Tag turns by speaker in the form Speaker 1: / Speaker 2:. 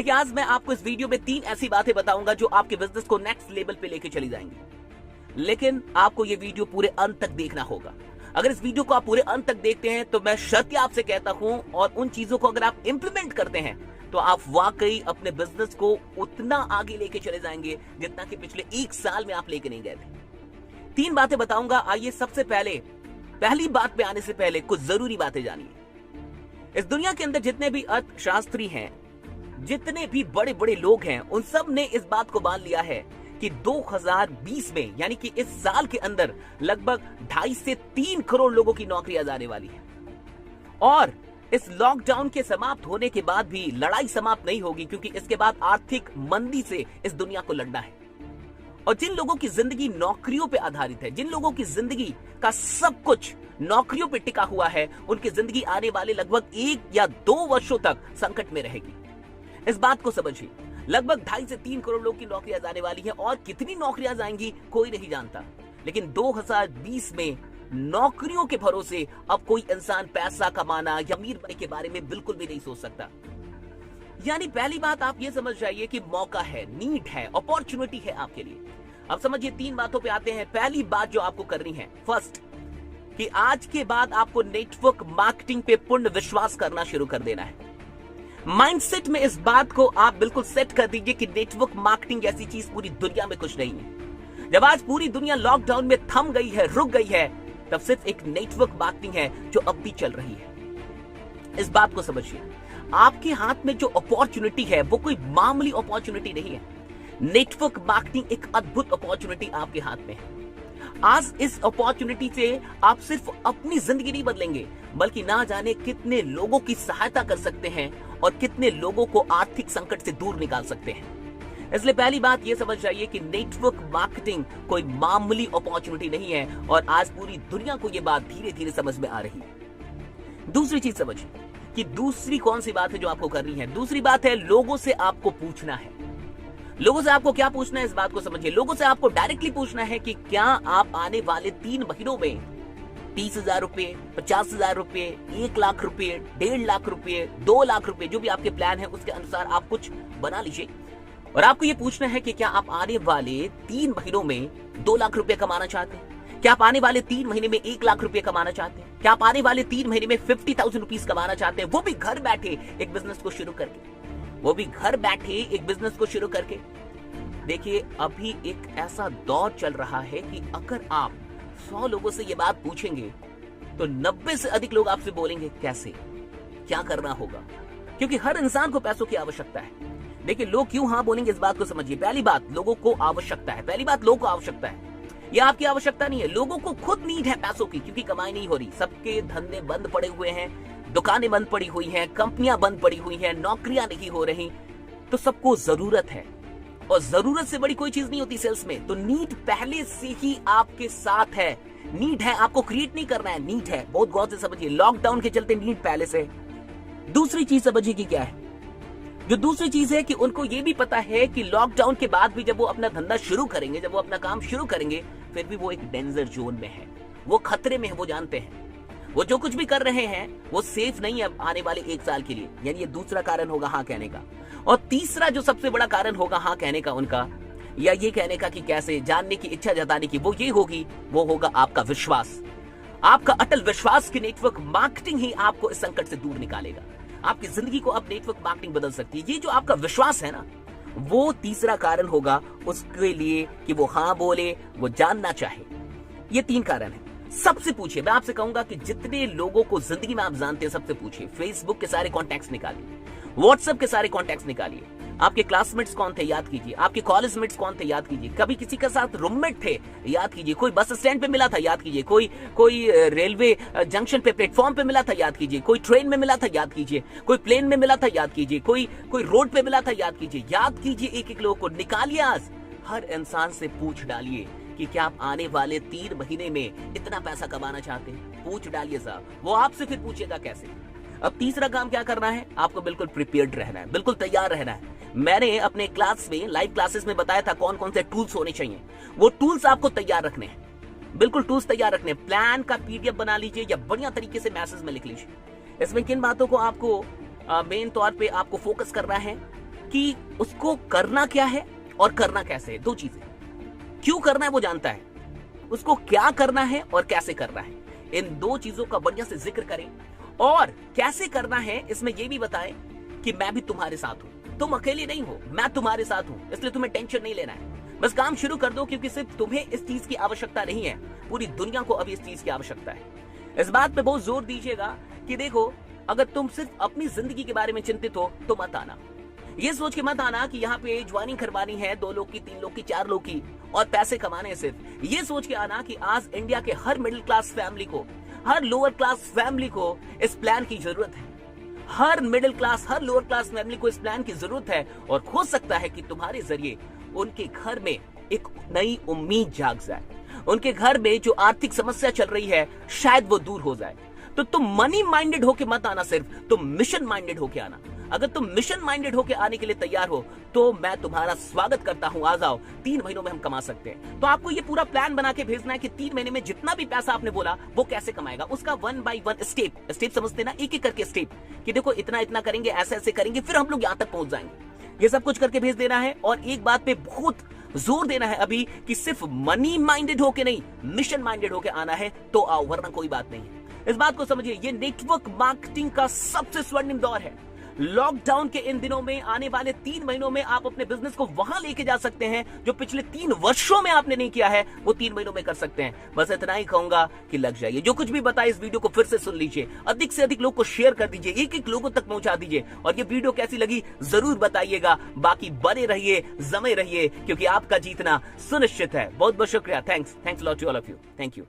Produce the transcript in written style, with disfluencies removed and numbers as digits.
Speaker 1: देखिए, आज मैं आपको इस वीडियो में 3 ऐसी बातें बताऊंगा जो आपके बिजनेस को नेक्स्ट लेवल पे लेके चली जाएंगी। लेकिन आपको ये वीडियो पूरे अंत तक देखना होगा। अगर इस वीडियो को आप पूरे अंत तक देखते हैं तो मैं शर्त आपसे कहता हूं, और उन चीजों को अगर आप इंप्लीमेंट करते हैं तो आप वाकई अपने बिजनेस को उतना आगे लेके चले जाएंगे जितना कि पिछले 1 साल में आप लेके नहीं गए थे। 3 बातें बताऊंगा। आइए सबसे पहली बात पे आने से पहले कुछ जरूरी बातें जानिए। इस दुनिया के अंदर जितने भी अर्थशास्त्री हैं, जितने भी बड़े बड़े लोग हैं, उन सब ने इस बात को मान लिया है कि 2020 में यानी कि इस साल के अंदर लगभग 2.5 से 3 करोड़ लोगों की नौकरियां जाने वाली है। और इस लॉकडाउन के समाप्त होने के बाद भी लड़ाई समाप्त नहीं होगी, क्योंकि इसके बाद आर्थिक मंदी से इस दुनिया को लड़ना है। और जिन लोगों की जिंदगी नौकरियों पे आधारित है, जिन लोगों की जिंदगी का सब कुछ नौकरियों पे टिका हुआ है, उनकी जिंदगी आने वाले लगभग 1 या 2 वर्षों तक संकट में रहेगी। इस बात को समझिए। लगभग 2.5 से 3 करोड़ लोग की नौकरियां जाने वाली हैं, और कितनी नौकरियां जाएंगी कोई नहीं जानता। लेकिन 2020 में नौकरियों के भरोसे अब कोई इंसान पैसा कमाना या अमीर बनने के बारे में बिल्कुल भी नहीं सोच सकता। यानी पहली बात आप ये समझ जाइए कि मौका है, नीड है, अपॉर्चुनिटी है आपके लिए। अब समझिए 3 बातों पे आते हैं। पहली बात जो आपको करनी है, फर्स्ट, कि आज के बाद आपको नेटवर्क मार्केटिंग पे पूर्ण विश्वास करना शुरू कर देना है। माइंडसेट में इस बात को आप बिल्कुल सेट कर दीजिए कि नेटवर्क मार्केटिंग ऐसी चीज पूरी दुनिया में कुछ नहीं है। जब आज पूरी दुनिया लॉकडाउन में थम गई है, रुक गई है, तब सिर्फ एक नेटवर्क मार्केटिंग है जो अब भी चल रही है। इस बात को समझिए। आपके हाथ में जो अपॉर्चुनिटी है वो कोई मामूली अपॉर्चुनिटी नहीं है। नेटवर्क मार्केटिंग एक अद्भुत अपॉर्चुनिटी आपके हाथ में है। आज इस अपॉर्चुनिटी से आप सिर्फ अपनी जिंदगी नहीं बदलेंगे, बल्कि ना जाने कितने लोगों की सहायता कर सकते हैं और कितने लोगों को आर्थिक संकट से दूर निकाल सकते हैं। इसलिए पहली बात यह समझ जाइए कि नेटवर्क मार्केटिंग कोई मामूली अपॉर्चुनिटी नहीं है, और आज पूरी दुनिया को यह बात धीरे धीरे समझ में आ रही है। दूसरी चीज समझिए कि दूसरी कौन सी बात है जो आपको करनी है। दूसरी बात है, लोगों से आपको पूछना है। लोगों से आपको क्या पूछना है, इस बात को समझिए। लोगों से आपको डायरेक्टली पूछना है कि क्या आप आने वाले 3 महीनों में 30,000 रुपए, 50,000 रुपए, 1 लाख रुपए, 1.5 लाख रुपए, 2 लाख रुपए, जो भी आपके प्लान है उसके अनुसार आप कुछ बना लीजिए। और आपको ये पूछना है कि क्या आप आने वाले 3 महीनों में 2 लाख रुपए कमाना चाहते हैं? क्या आप आने वाले 3 महीने में 1 लाख रुपए कमाना चाहते हैं? क्या आप आने वाले 3 महीने में 50,000 रुपीज कमाना चाहते हैं, वो भी घर बैठे एक बिजनेस को शुरू करके? वो भी घर बैठे एक बिजनेस को शुरू करके। देखिए, अभी एक ऐसा दौर चल रहा है कि अगर आप 100 लोगों से ये बात पूछेंगे तो 90 से अधिक लोग आपसे बोलेंगे कैसे, क्या करना होगा, क्योंकि हर इंसान को पैसों की आवश्यकता है। देखिए, लोग क्यों हाँ बोलेंगे, इस बात को समझिए। पहली बात, लोगों को आवश्यकता है। पहली बात, लोगों को आवश्यकता है। यह आपकी आवश्यकता नहीं है, लोगों को खुद नीड है पैसों की, क्योंकि कमाई नहीं हो रही। सबके धंधे बंद पड़े हुए हैं, दुकानें बंद पड़ी हुई हैं, कंपनियां बंद पड़ी हुई हैं, नौकरियां नहीं हो रही, तो सबको जरूरत है। और जरूरत से बड़ी कोई चीज नहीं होती सेल्स में। तो नीड पहले से ही आपके साथ है। नीड है, आपको क्रिएट नहीं करना है, नीड है। बहुत गौर से समझिए। लॉकडाउन के चलते नीड पहले से। दूसरी चीज समझिए कि क्या है। जो दूसरी चीज है कि उनको ये भी पता है कि लॉकडाउन के बाद भी जब वो अपना धंधा शुरू करेंगे, जब वो अपना काम शुरू करेंगे, फिर भी वो एक डेंजर जोन में है, वो खतरे में है, वो जानते हैं। वो जो कुछ भी कर रहे हैं वो सेफ नहीं है आने वाले 1 साल के लिए। यानी ये दूसरा कारण होगा हाँ कहने का। और तीसरा जो सबसे बड़ा कारण होगा हाँ कहने का उनका, या ये कहने का कि कैसे, जानने की इच्छा जताने की, वो ये होगी, वो होगा आपका विश्वास। आपका अटल विश्वास कि नेटवर्क मार्केटिंग ही आपको इस संकट से दूर निकालेगा। आपकी जिंदगी को अब नेटवर्क मार्केटिंग बदल सकती है। ये जो आपका विश्वास है ना, वो तीसरा कारण होगा उसके लिए कि वो हाँ बोले, वो जानना चाहे। ये 3 कारण है। सबसे पूछिए। मैं आपसे कहूंगा कि जितने लोगों को जिंदगी में आप जानते हैं सबसे पूछिए। फेसबुक के सारे कॉन्टैक्ट्स निकालिए, व्हाट्सएप के सारे कॉन्टैक्ट्स निकालिए। आपके क्लासमेट्स कौन थे, याद कीजिए। आपके कॉलेज मेट्स कौन थे, याद कीजिए। कभी किसी के साथ रूममेट थे, याद कीजिए। कोई बस स्टैंड पे मिला था, याद कीजिए। कोई रेलवे जंक्शन पे, प्लेटफॉर्म पे मिला था, याद कीजिए। कोई ट्रेन में मिला था, याद कीजिए। कोई प्लेन में मिला था, याद कीजिए। कोई रोड पे मिला था, याद कीजिए। याद कीजिए, एक लोगों को निकालिए। आज हर इंसान से पूछ डालिए कि क्या आप आने वाले 3 महीने में इतना पैसा कमाना चाहते हैं। पूछ डालिए साहब, वो आपसे फिर पूछेगा कैसे। अब तीसरा काम क्या करना है, आपको बिल्कुल प्रिपेयर्ड रहना है, बिल्कुल तैयार रहना है। मैंने अपने क्लास में, लाइव क्लासेस में बताया था कौन कौन से टूल्स होने चाहिए। वो टूल्स आपको तैयार रखने हैं, बिल्कुल टूल्स तैयार रखने। प्लान का PDF बना लीजिए या बढ़िया तरीके से मैसेज में लिख लीजिए। इसमें किन बातों को आपको मेन तौर पे आपको फोकस करना है, कि उसको करना क्या है और करना कैसे है। दो चीजें, क्यों करना है वो जानता है, उसको क्या करना है और कैसे करना है। इन दो चीजों का बढ़िया से जिक्र करें और कैसे करना है इसमें यह भी बताएं कि मैं भी तुम्हारे साथ हूं, तुम अकेले नहीं हो, मैं तुम्हारे साथ हूं, इसलिए तुम्हें टेंशन नहीं लेना है। बस काम शुरू कर दो, क्योंकि सिर्फ तुम्हें इस चीज की आवश्यकता नहीं है, पूरी दुनिया को अभी इस चीज की आवश्यकता है। इस बात पे बहुत जोर दीजिएगा कि देखो, अगर तुम सिर्फ अपनी जिंदगी के बारे में चिंतित हो तो मत आना। ये सोच के मत आना कि यहाँ पे ज्वाइनिंग करवानी है 2 लोग की, 3 लोग की, 4 लोग की और पैसे कमाने हैं सिर्फ। ये सोच के आना कि आज इंडिया के हर मिडिल क्लास फैमिली को, हर लोअर क्लास फैमिली को इस प्लान की जरूरत है। हर मिडिल क्लास, हर लोअर क्लास फैमिली को इस प्लान की जरूरत है और हो सकता है कि तुम्हारे जरिए उनके घर में एक नई उम्मीद जाग जाए, उनके घर में जो आर्थिक समस्या चल रही है शायद वो दूर हो जाए। तो तुम मनी माइंडेड होके मत आना, सिर्फ तुम मिशन माइंडेड होके आना। अगर तुम मिशन माइंडेड होके आने के लिए तैयार हो तो मैं तुम्हारा स्वागत करता हूं, आ जाओ। 3 महीनों में हम कमा सकते हैं। तो आपको ये पूरा प्लान बना के भेजना है कि 3 महीने में जितना भी पैसा आपने बोला वो कैसे कमाएगा, उसका 1 by 1 स्टेप समझते ना, एक एक करके स्टेप कि देखो इतना इतना करेंगे, ऐसे ऐसे करेंगे, फिर हम लोग यहां तक पहुंच जाएंगे। ये सब कुछ करके भेज देना है और एक बात पे बहुत जोर देना है अभी कि सिर्फ मनी माइंडेड होके नहीं, मिशन माइंडेड होके आना है तो आओ, वरना कोई बात नहीं है। इस बात को समझिए, ये नेटवर्क मार्केटिंग का सबसे स्वर्णिम दौर है। लॉकडाउन के इन दिनों में, आने वाले 3 महीनों में आप अपने बिजनेस को वहां लेके जा सकते हैं जो पिछले 3 वर्षों में आपने नहीं किया है, वो 3 महीनों में कर सकते हैं। बस इतना ही कहूंगा कि लग जाइए। जो कुछ भी बताया इस वीडियो को फिर से सुन लीजिए, अधिक से अधिक लोग को शेयर कर दीजिए, एक लोगों तक पहुंचा दीजिए और ये वीडियो कैसी लगी जरूर बताइएगा। बाकी बने रहिए, जमे रहिए, क्योंकि आपका जीतना सुनिश्चित है। बहुत बहुत शुक्रिया। Thanks lot to all of you. Thank you.